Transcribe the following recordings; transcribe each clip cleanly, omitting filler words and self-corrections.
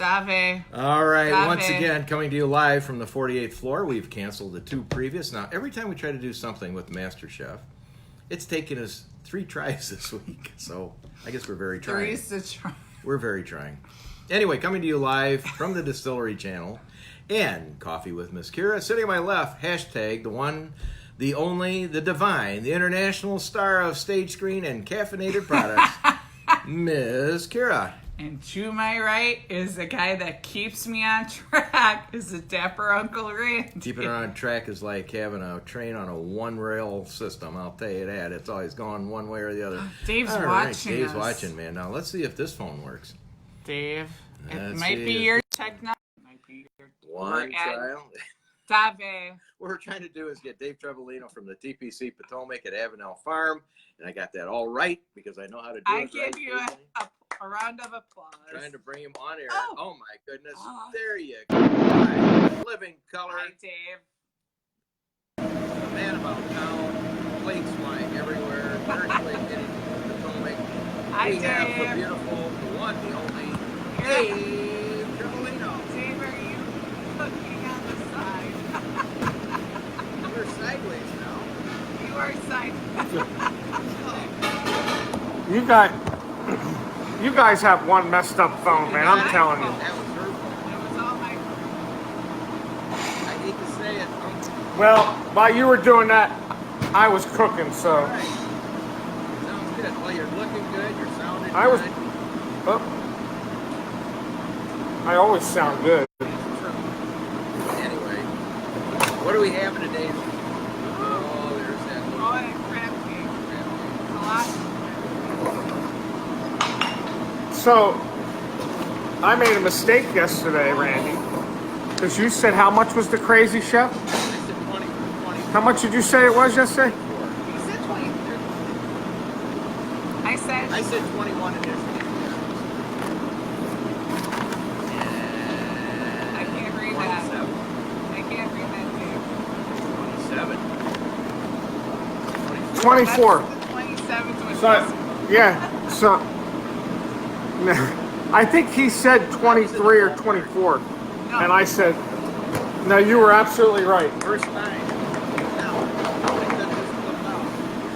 Dave. All right, Dave. Once again, coming to you live from the 48th floor. We've canceled the 2 previous. Now, every time we try to do something with Master Chef, it's taken us 3 tries this week. So I guess we're very trying. 3's to try. We're very trying. Anyway, coming to you live from the Distillery Channel and Coffee with Miss Kira. Sitting on my left, hashtag the one, the only, the divine, the international star of stage screen and caffeinated products, Miss Kira. And to my right is the guy that keeps me on track, is the dapper Uncle Randy. Keeping it on track is like having a train on a one-rail system. I'll tell you that. It's always gone one way or the other. Dave's All right, watching Dave's us. watching, man. Now, let's see if this phone works. Dave, it Let's might see be if- your technology. Might be your One trial. Dave. What we're trying to do is get Dave Trevelino from the TPC Potomac at Avenel Farm, and I got that all right because I know how to do it. I give you a round of applause. Trying to bring him on air. Oh. Oh my goodness. Oh. There you go. Right. Living color. Hi, Dave. The man about town. Plates flying everywhere. Earthquake hitting the Potomac. Hi, We have the Dave. beautiful, the one, the only, Here. Dave Trevelino. Dave, are you cooking on the side? We're sideways now. You are sideways. You guys have one messed up phone, man. I'm telling you. That was her fault. It was all my I hate to say it. Well, while you were doing that, I was cooking, All so right. Sounds good. Well, you're looking good. You're sounding I was- good. oh, I always sound good. Anyway, what do we have today? Oh, there's that Oh, one. and crab cake. It's a lot. So, I made a mistake yesterday, Randy, because you said how much was the Crazy Chef? I said 20. How much did you say it was yesterday? You said 20. I said 21 initially. I can't read that. I can't read that, Dave. 27. 24. That's the 27's what So, you yeah, so, I think he said 23 or 24. And I said, no, you were absolutely right. First 9. Now, how many did this flip out?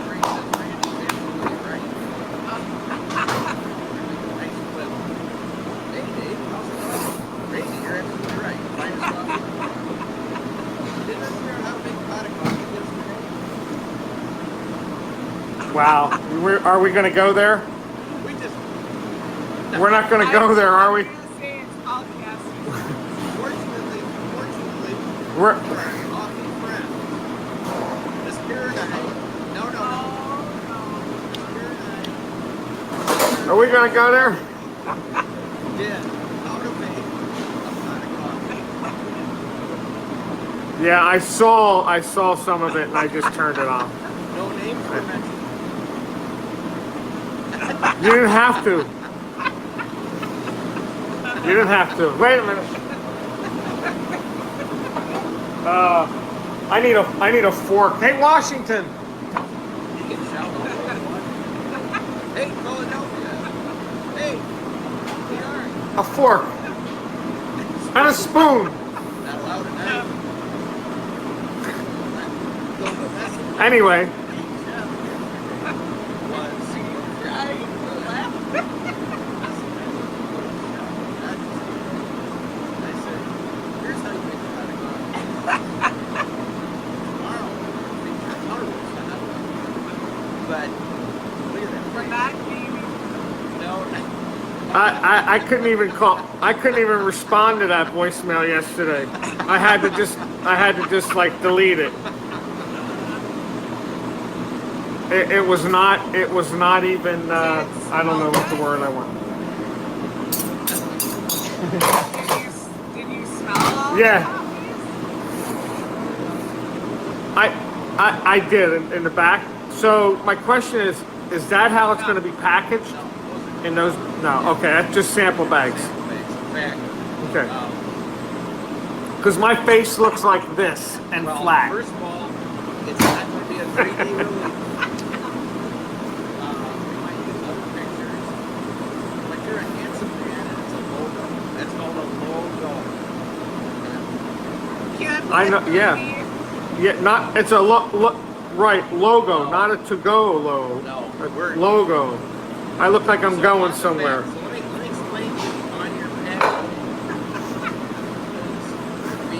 Randy says Randy's absolutely right. Nice flip. Hey, Dave, how's it going? Randy, you're absolutely right. Finest coffee. Didn't understand how big pot of coffee is today. Wow. Are we going to go there? We just, We're not going to go there, are we? I'm going to say it's all gases. fortunately, We're, we're coffee friends. The spirit night. No. Oh, Spirit night. are we going to go there? Did out of a pot of coffee. Yeah, I saw some of it and I just turned it off. No names were mentioned. You didn't have to. You didn't have to. Wait a minute. I need a fork. Hey, Washington. You can shout all you want. Hey, Philadelphia. Hey, New York. A fork. And a spoon. Not allowed tonight. Anyway, we're not gaming. I couldn't even call. I couldn't even respond to that voicemail yesterday. I had to just like delete it. It was not even. I don't know what the word I want. Did you smell all Yeah. the coffees? I did in the back. So my question is that how it's going to be packaged? In those? No. Okay, that's just sample bags. Okay. Because my face looks like this and flat. First of all, it's not going to be a 3D release. We might use other pictures, but you're a handsome man and it's a logo. That's no logo. I know. Yeah. Yeah. Not. It's a right logo, No. not a to-go logo. No, Logo. I look like I'm going somewhere. So let me explain to you on your package.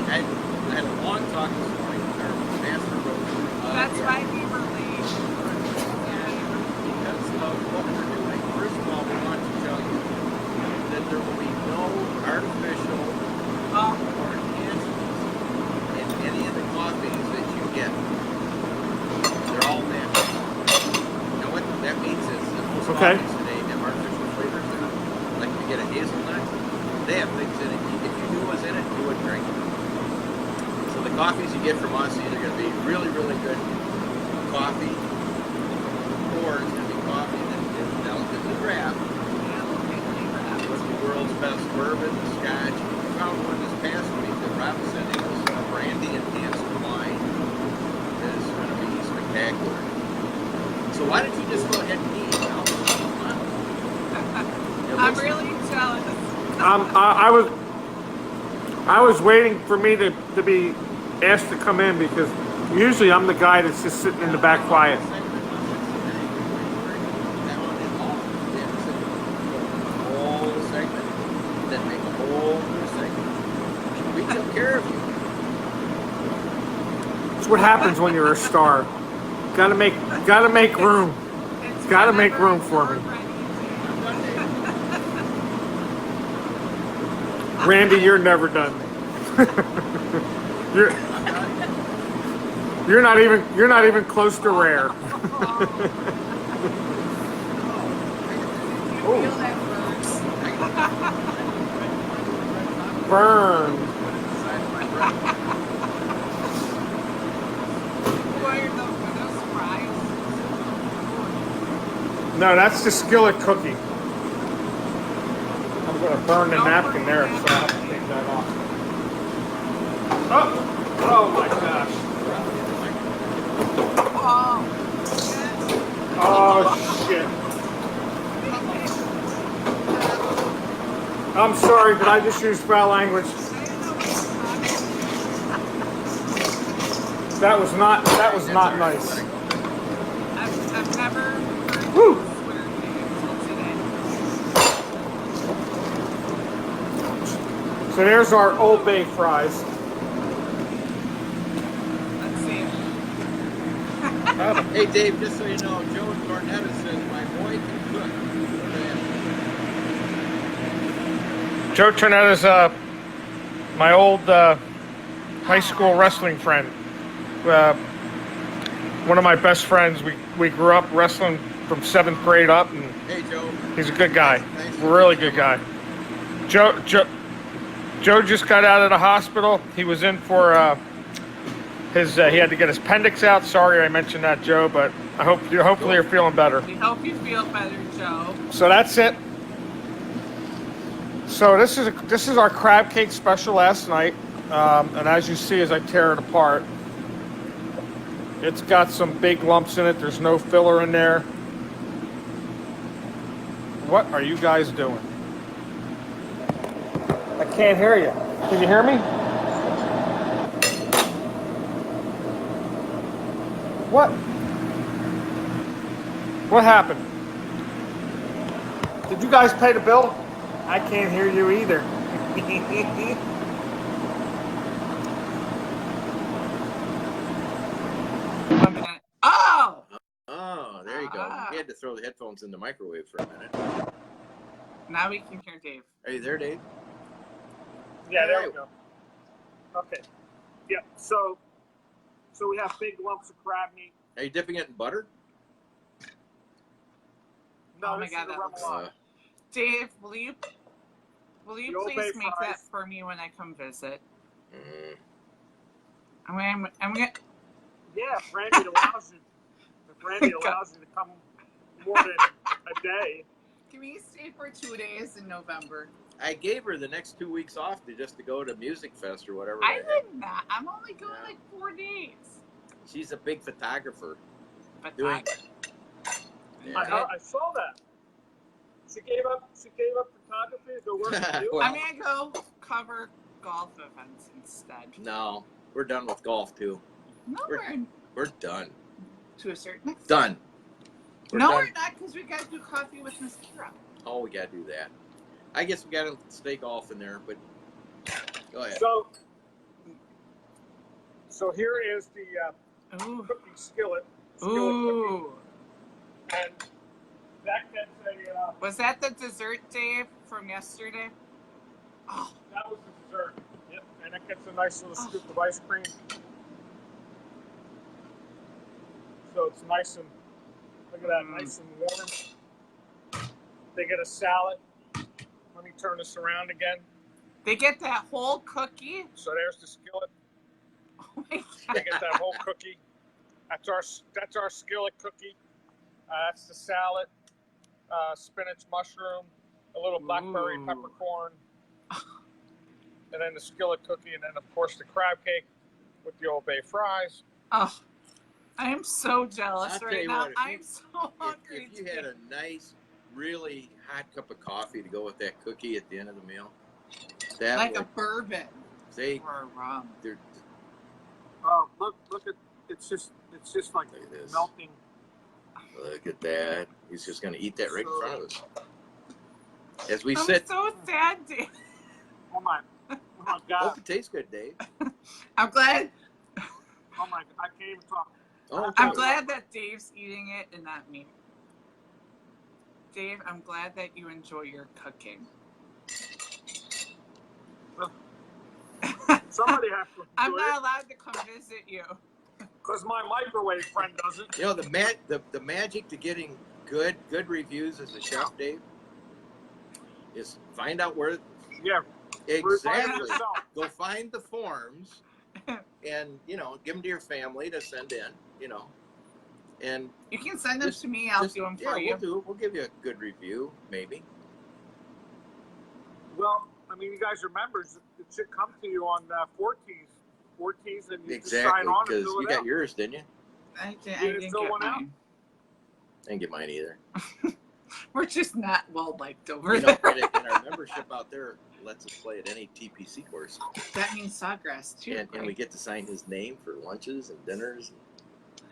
I had a long talk this morning with our master roaster. That's why we were late. Because of what we're doing, first of all, we want to tell you that there will be no artificial or enhancements in any of the coffees that you get. They're all natural. Now what that means is that most coffees today have artificial flavors in it. Like if you get a hazelnut, they have things in it. If you knew what's in it, you wouldn't drink it. So the coffees you get from us either going to be really, really good coffee, or it's going to be coffee that is delicately craft with the world's best bourbon, scotch. We found one this past week that Rob was sending us, a brandy enhanced wine that is going to be spectacular. So why don't you just go ahead and eat? I'm really jealous. I was waiting for me to be asked to come in because usually I'm the guy that's just sitting in the back quiet. We took care of you. It's what happens when you're a star. Gotta make room. Gotta make room for me. Randy, you're never done. You're not even close to rare. Burn. No, that's the skillet cookie. I'm gonna burn the napkin there, so I have to take that off. Oh my gosh. Oh shit. I'm sorry, but I just used foul language. That was not nice. I've never heard Woo. you swear until today. So there's our Old Bay fries. Let's see. Hey Dave, just so you know, Joe Cornetta says my boy can cook. Joe Tornetta's my old high school wrestling friend. One of my best friends. We grew up wrestling from 7th grade up, and Hey Joe. he's a good guy. Really good guy. Joe just got out of the hospital. He was in for he had to get his appendix out. Sorry I mentioned that, Joe, but hopefully you're feeling better. We hope you feel better, Joe. So that's it. So this is our crab cake special last night, and as you see as I tear it apart, it's got some big lumps in it. There's no filler in there. What are you guys doing? I can't hear you. Can you hear me? What? What happened? Did you guys pay the bill? I can't hear you either. 1 minute. Oh! Oh, there you go. We had to throw the headphones in the microwave for a minute. Now we can hear Dave. Are you there, Dave? Yeah, there we go. Okay. Yeah, so we have big lumps of crab meat. Are you dipping it in butter? No, Oh my God, that looks Dave, will you please make that for me when I come visit? I'm gonna. Yeah, if Randy allows you. If Randy allows you to come more than a day. Can we stay for 2 days in November? I gave her the next 2 weeks off to go to Music Fest or whatever. I did not. I'm only going like 4 days. She's a big photographer. I saw that. She gave up photography to go work with you. I'm gonna go cover golf events instead. No, We're done with golf too. No, We're done. to a certain extent. Done. We're not, because we got to do coffee with Miss Kira. Oh, we got to do that. I guess we got to stay golf in there, but go ahead. So here is the cookie skillet. Ooh. Cookie. And that gets a... was that the dessert, Dave, from yesterday? Oh. That was the dessert. Yep. And it gets a nice little scoop of ice cream. So it's nice and, look at that, nice and warm. They get a salad. Let me turn this around again. They get that whole cookie? So there's the skillet. Oh my God. They get that whole cookie. That's our skillet cookie. That's the salad, spinach, mushroom, a little blackberry peppercorn, and then the skillet cookie, and then of course the crab cake with the Old Bay fries. Oh, I am so jealous right now. I'm so hungry. If you had a nice, really hot cup of coffee to go with that cookie at the end of the meal, that like a bourbon or a rum. Oh, look at it's just like melting. Look at that. He's just going to eat that right in front of us. As we I'm sit. so sad, Dave. Oh my God. Hope it tastes good, Dave. I'm glad. Oh my, I can't even talk. Oh, I'm glad that Dave's eating it and not me. Dave, I'm glad that you enjoy your cooking. Somebody has to. I'm not allowed to come visit you. Because my microwave friend doesn't. You know, the magic to getting good reviews as a chef, Dave, is find out where. Yeah. Exactly. Go find the forms, and give them to your family to send in. And you can send them to me. I'll do them for you. We'll give you a good review, maybe. Well, I mean, you guys are members. It should come to you on 14s, and you just sign Exactly, on because and fill you it got out. yours, didn't you? I didn't get mine. I didn't get mine either. We're just not well liked over there. And our membership out there lets us play at any TPC course. That means Sawgrass too. And we get to sign his name for lunches and dinners.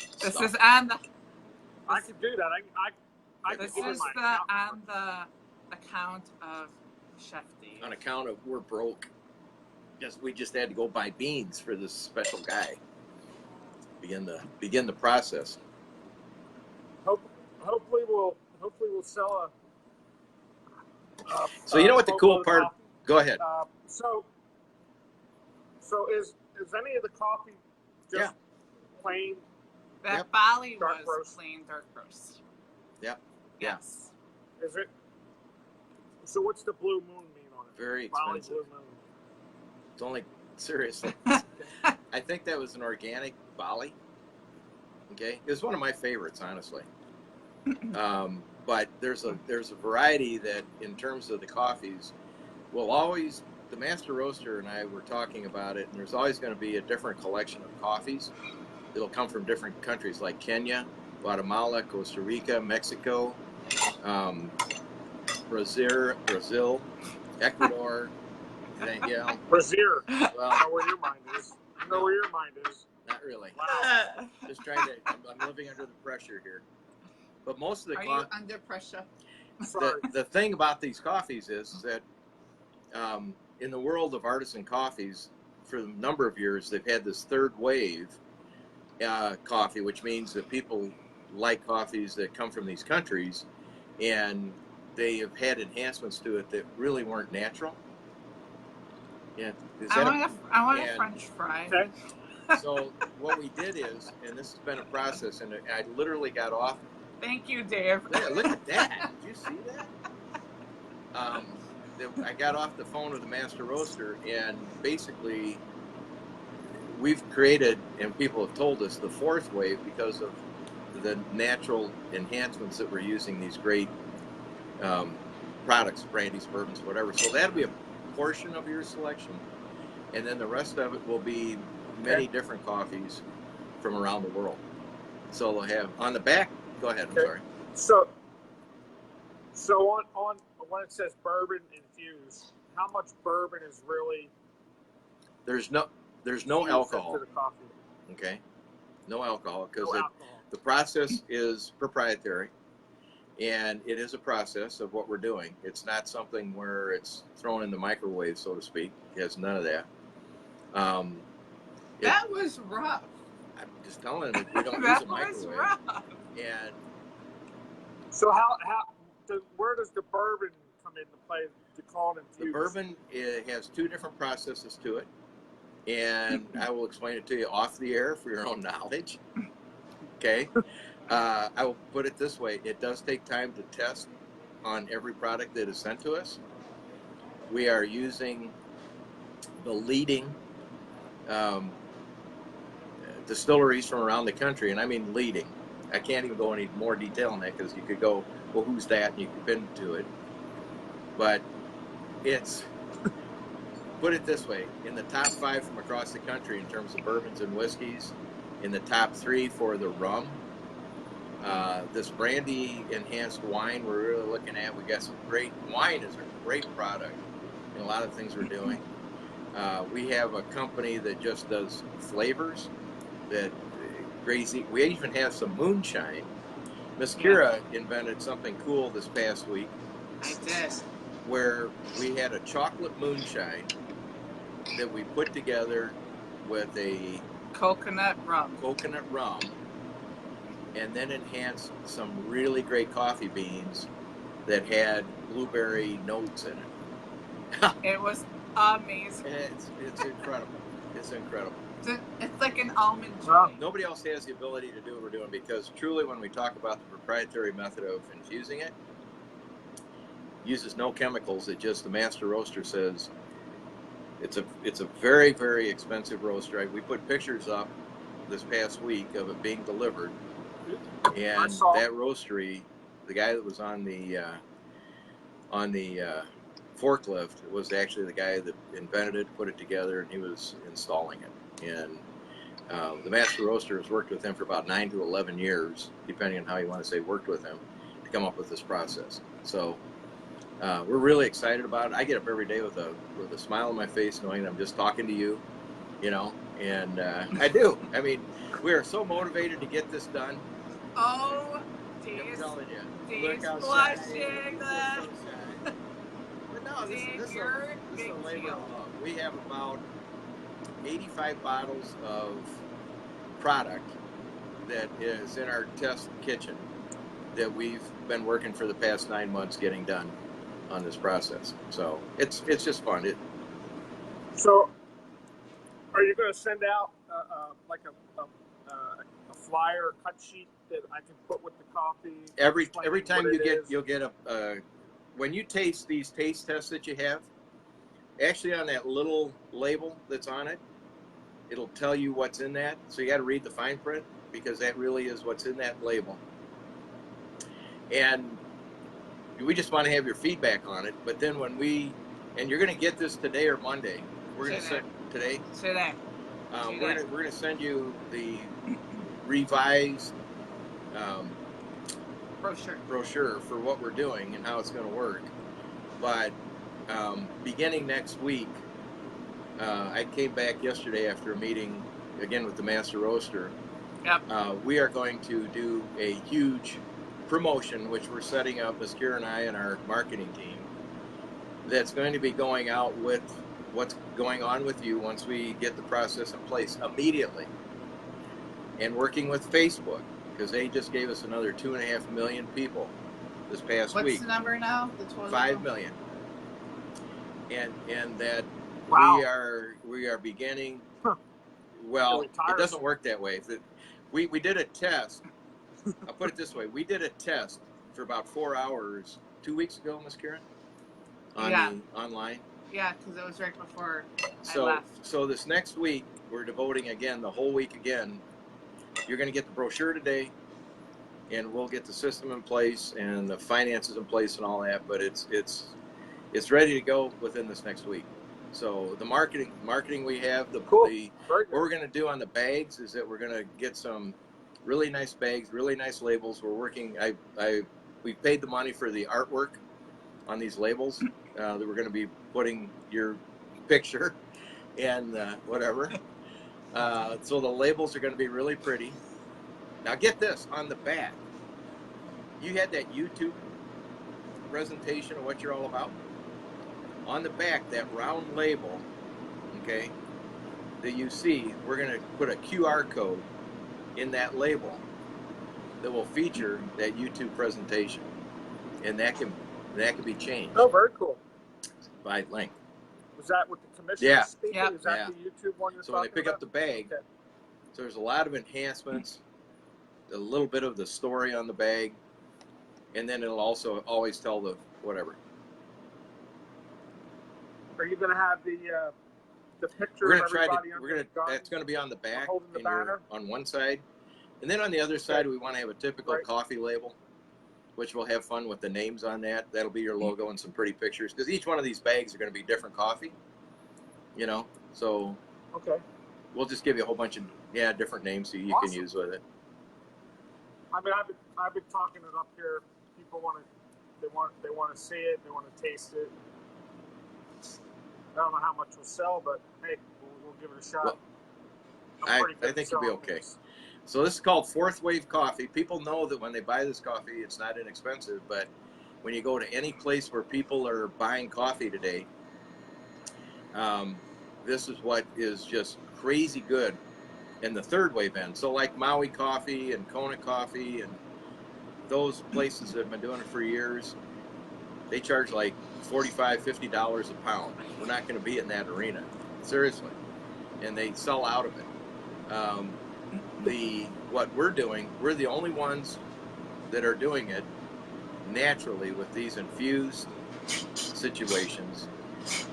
And this is on the. I could do that. I This could is on the account of Chef Dave. On account of we're broke. We just had to go buy beans for this special guy. Begin the process. Hopefully we'll sell a. So you know what the cool part? Coffee. Go ahead. So is any of the coffee just plain? That Bali dark was roast. plain dark roast. Yep. Yes. Is it? So what's the blue moon mean on it? Very Bali expensive. blue moon. It's only seriously. I think that was an organic Bali. Okay, it was one of my favorites, honestly. But there's a variety that, in terms of the coffees, will always. The master roaster and I were talking about it, and there's always going to be a different collection of coffees. It'll come from different countries like Kenya, Guatemala, Costa Rica, Mexico, Brazil, Ecuador. Yeah. Brazil. Well, I know where your mind is. I know where your mind is. Not really. Wow. Just trying to. I'm living under the pressure here. But most of the Are you under pressure? Sorry. the thing about these coffees is that in the world of artisan coffees, for a number of years, they've had this third wave coffee, which means that people like coffees that come from these countries, and they have had enhancements to it that really weren't natural. Yeah, I want a French fry. Okay. So what we did is, and this has been a process, and I literally got off. Thank you, Dave. Yeah, look at that! Did you see that? I got off the phone with the master roaster, and basically, we've created, and people have told us, the fourth wave because of the natural enhancements that we're using. These great products, brandies, bourbons, whatever. So that'll be a portion of your selection, and then the rest of it will be many different coffees from around the world. So they'll have on the back. Go ahead. I'm sorry. So on when it says bourbon infused, how much bourbon is really? There's no. there's no alcohol. To the coffee. Okay, no alcohol because No alcohol. the process is proprietary, and it is a process of what we're doing. It's not something where it's thrown in the microwave, so to speak. It has none of that. That was rough. I'm just telling them we don't use That a was microwave. rough. And So where does the bourbon come into play to call it infused? the bourbon, it has two different processes to it, and I will explain it to you off the air for your own knowledge. Okay, I will put it this way: it does take time to test on every product that is sent to us. We are using the leading distilleries from around the country, and I mean leading. I can't even go any more detail on that because you could go, well, who's that? And you could pin to it. But it's, put it this way, in the top 5 from across the country in terms of bourbons and whiskeys, in the top 3 for the rum. This brandy enhanced wine we're really looking at. We got some great, wine is a great product in a lot of things we're doing. We have a company that just does flavors that crazy. We even have some moonshine. Miss Kira invented something cool this past week. I did. Where we had a chocolate moonshine that we put together with a Coconut rum. And then enhanced some really great coffee beans that had blueberry notes in it. It was amazing. It's incredible. It's incredible. It's like an almond joy. Wow. Nobody else has the ability to do what we're doing because truly when we talk about the proprietary method of infusing it, uses no chemicals. It just, the master roaster says it's a very, very expensive roaster. We put pictures up this past week of it being delivered, and that roastery, the guy that was on the forklift was actually the guy that invented it, put it together, and he was installing it. And the master roaster has worked with him for about 9 to 11 years, depending on how you want to say worked with him, to come up with this process. So we're really excited about it. I get up every day with a smile on my face knowing that I'm just talking to you, you know, and I do. I mean, we are so motivated to get this done. Oh, Dave's, I'm telling you. Dave's Look blushing. But no, this Dave, is you're a big labor deal. of love. We have about 85 bottles of product that is in our test kitchen that we've been working for the past 9 months getting done on this process. So it's just fun. So, are you going to send out like a flyer, a cut sheet that I can put with the coffee? Every time you'll get a when you taste these taste tests that you have, actually on that little label that's on it, it'll tell you what's in that. So you got to read the fine print because that really is what's in that label. And we just want to have your feedback on it. But then and you're going to get this today or Monday. We're going to send today. Today. We're going to send you the revised brochure for what we're doing and how it's going to work. But beginning next week, I came back yesterday after a meeting again with the master roaster. Yep. We are going to do a huge promotion, which we're setting up, Ms. Kira and I and our marketing team, that's going to be going out with what's going on with you once we get the process in place immediately, and working with Facebook because they just gave us another 2.5 million people this past week. What's the number now? The total? 5 million. And that wow. we are beginning. Well, it doesn't work that way. We did a test. I'll put it this way: we did a test for about 4 hours 2 weeks ago, Miss Karen, online. Yeah, because it was right before I left. So this next week we're devoting again the whole week again. You're going to get the brochure today, and we'll get the system in place and the finances in place and all that. But it's ready to go within this next week. So the marketing we have, what we're going to do on the bags is that we're going to get some really nice bags, really nice labels. We're working. We paid the money for the artwork on these labels that we're going to be putting your picture and whatever. So the labels are going to be really pretty. Now get this, on the back, you had that YouTube presentation of what you're all about. On the back, that round label, okay, that you see, we're going to put a QR code in that label that will feature that YouTube presentation, and that can be changed. Oh, very cool. By link. Was that what the commissioner Yeah. speaking? Yep. Is that Yeah. the YouTube one you're So when they talking pick about? up the bag, Okay. so there's a lot of enhancements, a little bit of the story on the bag, and then it'll also always tell the whatever. Are you going to have the picture We're of gonna try to. everybody We're under gonna. the gun? That's gonna be on the back, holding the and you're banner? on one side, and then on the other side we want to have a typical Right. coffee label, which will have fun with the names on that. That'll be your logo and some pretty pictures, because each one of these bags are going to be different coffee. You know, so Okay. we'll just give you a whole bunch of different names so you Awesome. can use with it. I mean, I've been talking it up here. People want to see it. They want to taste it. I don't know how much will sell, but hey, we'll give it a shot. Well, I'm I pretty good think at you'll be selling okay. things. So this is called Fourth Wave Coffee. People know that when they buy this coffee, it's not inexpensive, but when you go to any place where people are buying coffee today, this is what is just crazy good in the third wave end. So like Maui Coffee and Kona Coffee and those places that have been doing it for years, they charge like $45, $50 a pound. We're not going to be in that arena, seriously. And they sell out of it. What we're doing, we're the only ones that are doing it naturally with these infused situations.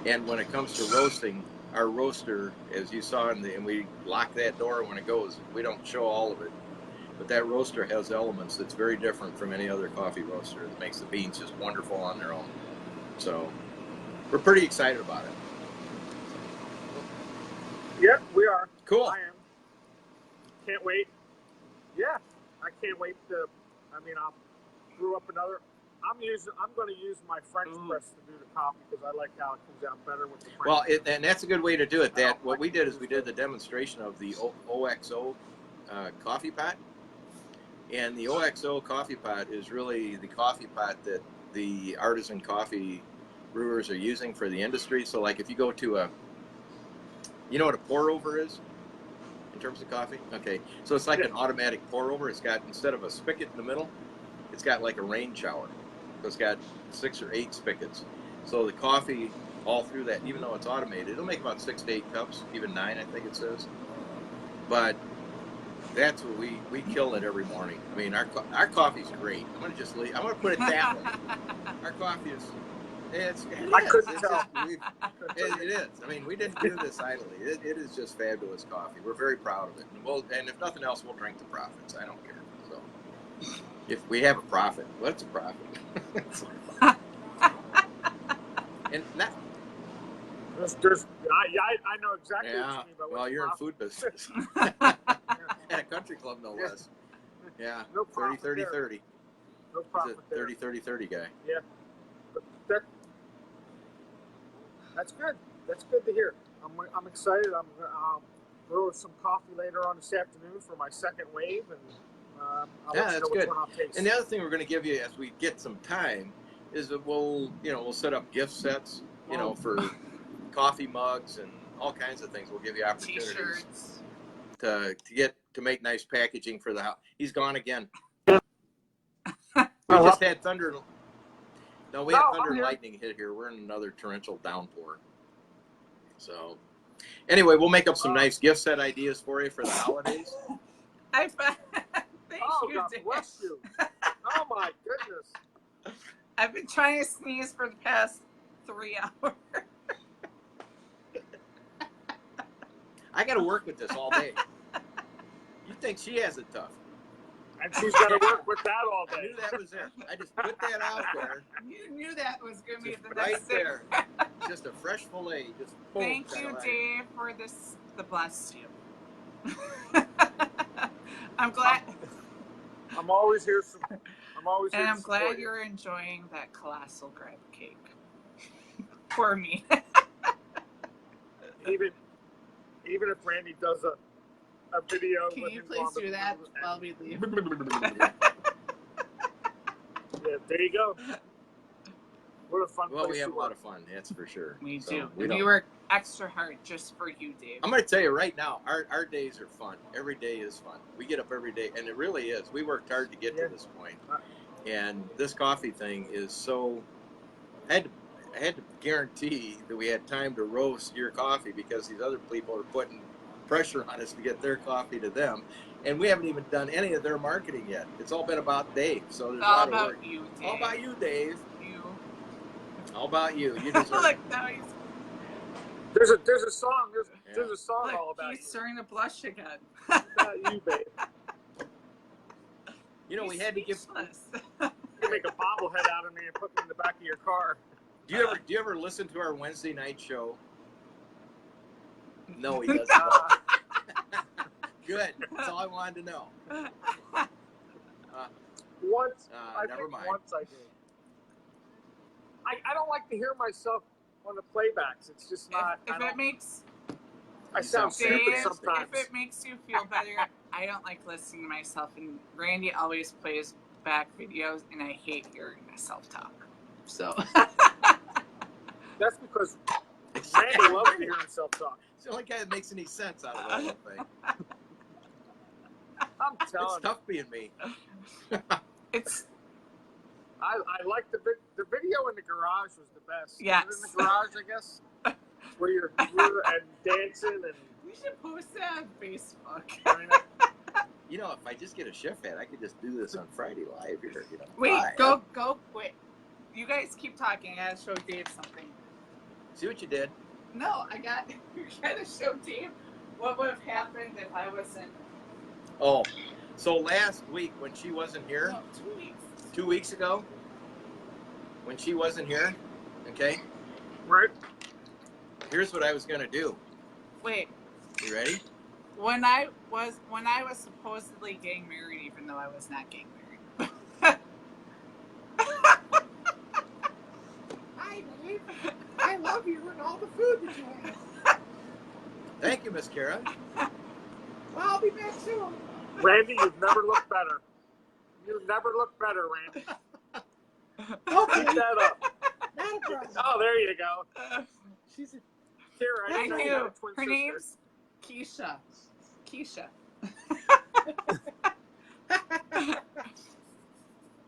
And when it comes to roasting, our roaster, as you saw and we lock that door when it goes, we don't show all of it. But that roaster has elements that's very different from any other coffee roaster that makes the beans just wonderful on their own. So we're pretty excited about it. Yep, we are. Cool. I am. Can't wait. Yeah, I can't wait to. I mean, I'll brew up another. I'm going to use my French press to do the coffee because I like how it comes out better with the French. Well, and that's a good way to do it. What we did is we did the demonstration of the OXO coffee pot, and the OXO coffee pot is really the coffee pot that the artisan coffee brewers are using for the industry. So, like, if you go to you know what a pour over is in terms of coffee? Okay, so it's like an automatic pour over. It's got, instead of a spigot in the middle, it's got like a rain shower. So it's got 6 or 8 spigots. So the coffee all through that, even though it's automated, it'll make about 6 to 8 cups, even 9, I think it says. But that's what we kill it every morning. I mean, our coffee's great. I'm gonna just leave. I'm gonna put it that way. Our coffee is. It is. I mean, we didn't do this idly. It is just fabulous coffee. We're very proud of it. And if nothing else, we'll drink the profits. I don't care. So if we have a profit, what's a profit? And that. I know exactly what you mean by well, you're in food business. At a country club, no less. Yeah, no 30, 30, 30. No profit there. 30, 30, 30 guy. Yeah. But that's good. That's good to hear. I'm excited. I'm going to brew some coffee later on this afternoon for my second wave, and I'll let you know that's which good. one I'll taste. And the other thing we're going to give you as we get some time is that we'll set up gift sets, for coffee mugs and all kinds of things. We'll give you opportunities T-shirts. to make nice packaging for the house. He's gone again. We just had thunder. No, we had thunder and lightning hit here. We're in another torrential downpour. So, anyway, we'll make up some nice gift set ideas for you for the holidays. Thank you, God Dave. bless you. Oh my goodness. I've been trying to sneeze for the past 3 hours. I got to work with this all day. You think she has it tough? And she's got to work with that all I day. knew that was it. I just put that out there. You knew that was going to be Just the right next thing. there. Just a fresh fillet. Just boom, Thank you, right. Dave, for this. The bless you. I'm glad. I'm always here. And I'm to glad support you. you're enjoying that colossal crab cake for me. Even if Randy does a video Can with you him please going do that while we leave? Yeah, there you go. What a fun Well, place we have to a lot work. of fun, that's for sure. We So, do. We We don't. work extra hard just for you, Dave. I'm going to tell you right now, our days are fun. Every day is fun. We get up every day, and it really is. We worked hard to get to this point. And this coffee thing is so... I had to guarantee that we had time to roast your coffee because these other people are putting pressure on us to get their coffee to them. And we haven't even done any of their marketing yet. It's all been about Dave. So there's It's a all lot of about work. you, Dave. All about you, Dave. You. All about you. You deserve Look, it. now he's... There's a song. There's a song Look, all about he's you. starting to blush again. Not you, babe. You know, He's we had to give... speechless. You make a bobblehead out of me and put me in the back of your car. Do you ever listen to our Wednesday night show? No, he doesn't. Good. That's all I wanted to know. Once, I never think mind. once I did. I don't like to hear myself on the playbacks. It's just not. If it makes I sound Dave, stupid sometimes. if it makes you feel better, I don't like listening to myself. And Randy always plays back videos, and I hate hearing myself talk. So That's because Randy loves to hear himself talk. It's the only guy that makes any sense out of the whole thing. I'm It's telling you. tough being me. it's I like the video in the garage was the best. Yes. Was it in the garage, I guess, where you're and dancing and. we should post that on Facebook. You know, if I just get a chef hat, I could just do this on Friday live here. You know. Wait, Live. go, wait. You guys keep talking. I gotta show Dave something. See what you did? No, you gotta show Dave what would have happened if I wasn't. Oh, so last week when she wasn't here, No, 2 weeks. 2 weeks ago, when she wasn't here, okay, Right. here's what I was gonna do. Wait, You ready? when I was supposedly getting married, even though I was not getting married. Hi, Dave. I love you and all the food that you have. Thank you, Miss Kara. Well, I'll be back soon. Randy, you've never looked better. You've never looked better, Randy. Okay, Keep that up. not a problem. Oh, there you go. She's a Kara, I I know you knew got a twin her sister. name's Keisha. Keisha.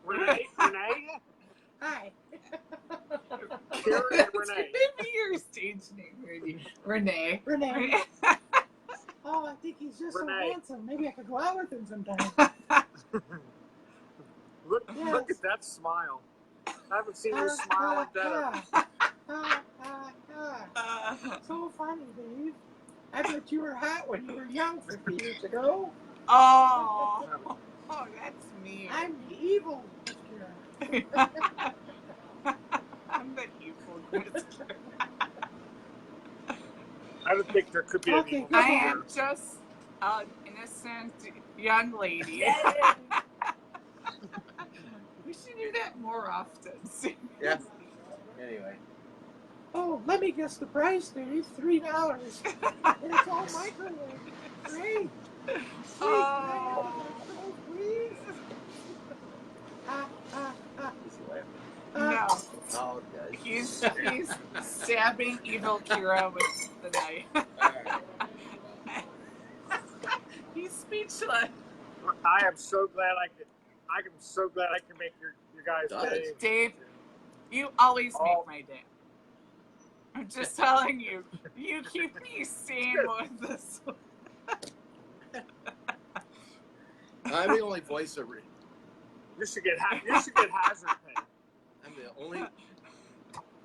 Renee? hi. Kara and Renee. Maybe your stage name, Renee. Renee. Oh, I think he's just Renee. so handsome. Maybe I could go out with him sometime. Look Yes. at that smile. I haven't seen you smile like that. So funny, Dave. I bet you were hot when you were young 50 years ago. Oh, that's me. I'm the evil Kira. I'm the evil Mister. I don't think there could be Okay, any. go I ahead. am just an innocent young lady. We should do that more often. Yeah. Anyway. Oh, let me guess the price, Dave. $3. And it's all microwave. Great. Oh. Please. No, Oh, good. he's stabbing evil Kira with the knife. He's speechless. I am so glad I can make your guys' Does. day. Dave, you always Oh. make my day. I'm just telling you. You keep me sane with this. I'm the only voice of. You should get hazard pay. I'm the only.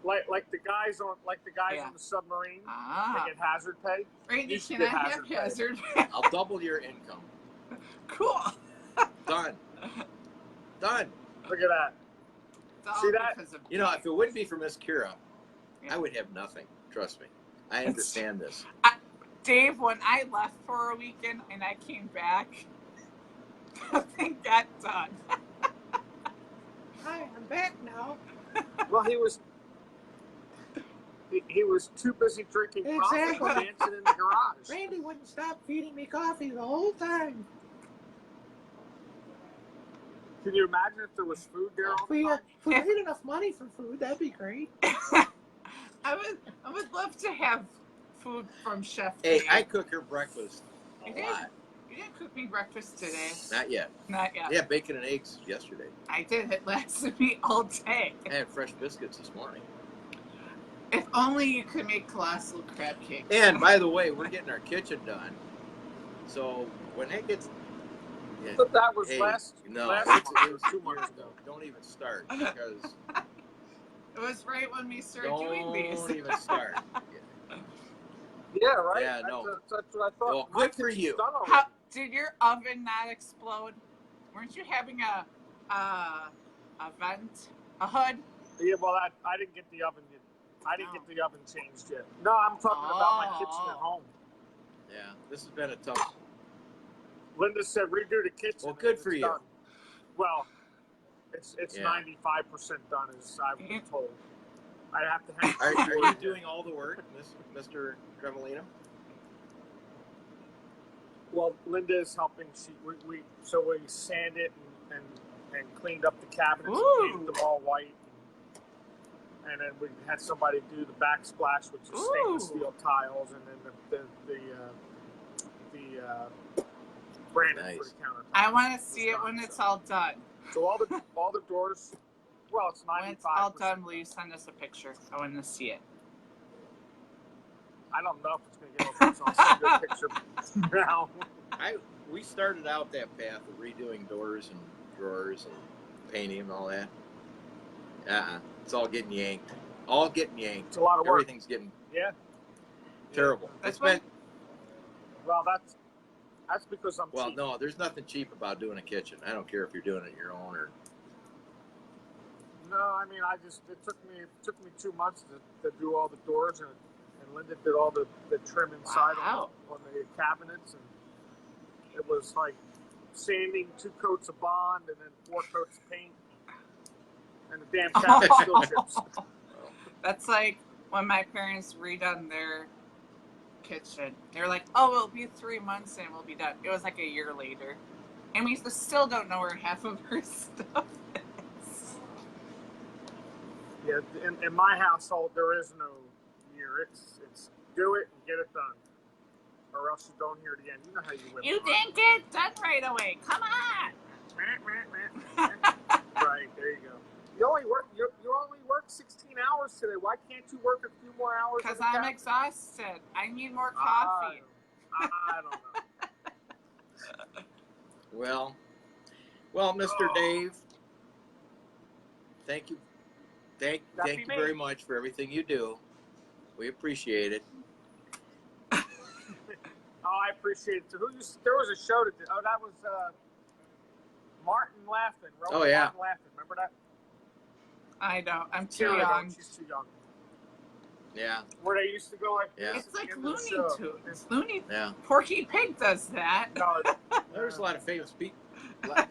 Like the guys on Yeah. on the submarine. Ah. They get hazard pay. Randy, You should can I get have hazard pay. hazard? I'll double your income. Cool. Done. Done. Look at that. It's all See that? because of You know, if it wouldn't be for Miss Kira, Yeah. I would have nothing. Trust me. I understand this. Dave, when I left for a weekend and I came back, nothing got done. Hi, I'm back now. Well, he was. He was too busy drinking coffee Exactly. and dancing in the garage. Randy wouldn't stop feeding me coffee the whole time. Can you imagine if there was food there all the time? If we made enough money for food, that'd be great. I would love to have food from Chef. Hey, Dave. I cook her breakfast You a did? lot. You didn't cook me breakfast today. Not yet. Not yet. Yeah, bacon and eggs yesterday. I did. It lasted me all day. I had fresh biscuits this morning. If only you could make colossal crab cakes. And by the way, we're getting our kitchen done. So when that gets, I thought that was last it month. was It was 2 months ago. Don't even start because It was right when we started doing these. don't even start. Yeah, right? Yeah, no. That's what I thought. Well, My good for kitchen's you. done already. How, did your oven not explode? Weren't you having a vent, a hood? Yeah, well, I didn't get the oven yet. I didn't get the oven changed yet. No, I'm talking about my kitchen at home. Yeah, this has been a tough. Linda said redo the kitchen. Well, good and for it's you. done. Well, it's Yeah. 95% done, as I've been told. I have to hang. Are you doing all the work, Mr. Trevelino? Well, Linda is helping. We sand it and cleaned up the cabinets and painted them all white. And then we had somebody do the backsplash, which is stainless steel tiles, and then the branding for the counter. I want to see it when it's all done. So all the doors. Well, it's 95%. When it's all done, will you send us a picture? I want to see it. I don't know if it's going to get over. So I'll send you a picture now. We started out that path of redoing doors and drawers and painting and all that. It's all getting yanked. It's a lot of work. Everything's getting terrible. That's Well, that's because I'm cheap. No, there's nothing cheap about doing a kitchen. I don't care if you're doing it your own or. No, I mean, it took me 2 months to do all the doors, and Linda did all the trim inside on the cabinets, and it was like sanding 2 coats of bond and then 4 coats of paint, and the damn cabinet still chips. That's like when my parents redone their kitchen. They're like, "Oh, it'll be 3 months and we'll be done." It was like a year later, and we still don't know where half of her stuff is. Yeah, in my household, there is no year. It's do it and get it done, or else you don't hear it again. You know how you live. You didn't get it done right away. Come on. Right, there you go. You only work 16 hours today. Why can't you work a few more hours? Because I'm exhausted. I need more coffee. I don't know. Well, Mr. Dave, thank you. Thank you very much for everything you do. We appreciate it. I appreciate it. There was a show that did. Oh, that was Martin Laughing. Oh, yeah. Martin Laughing. Remember that? I know. I'm too young. She's too young. Yeah. Where they used to go like Yeah. It's like Looney Tunes. Yeah. Porky Pig does that. No, There's a lot of famous people. A lot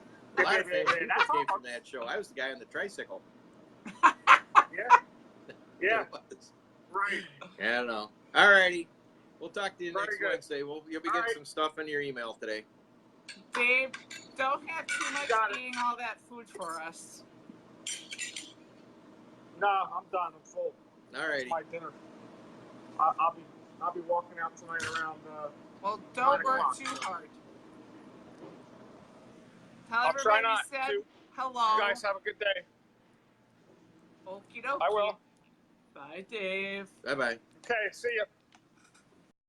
of famous people came from that show. I was the guy on the tricycle. Yeah. It was. Right. I don't know. All righty. We'll talk to you Very next good. Wednesday. You'll be getting some stuff in your email today. Dave, don't have too much eating all that food for us. No, I'm done. I'm full. All righty. It's my dinner. I'll be walking out tonight around. Well, don't 9 work o'clock. too hard. Tell I'll try everybody not we said to. hello. You guys have a good day. Okie dokie. I will. Bye, Dave. Bye-bye. Okay, see ya.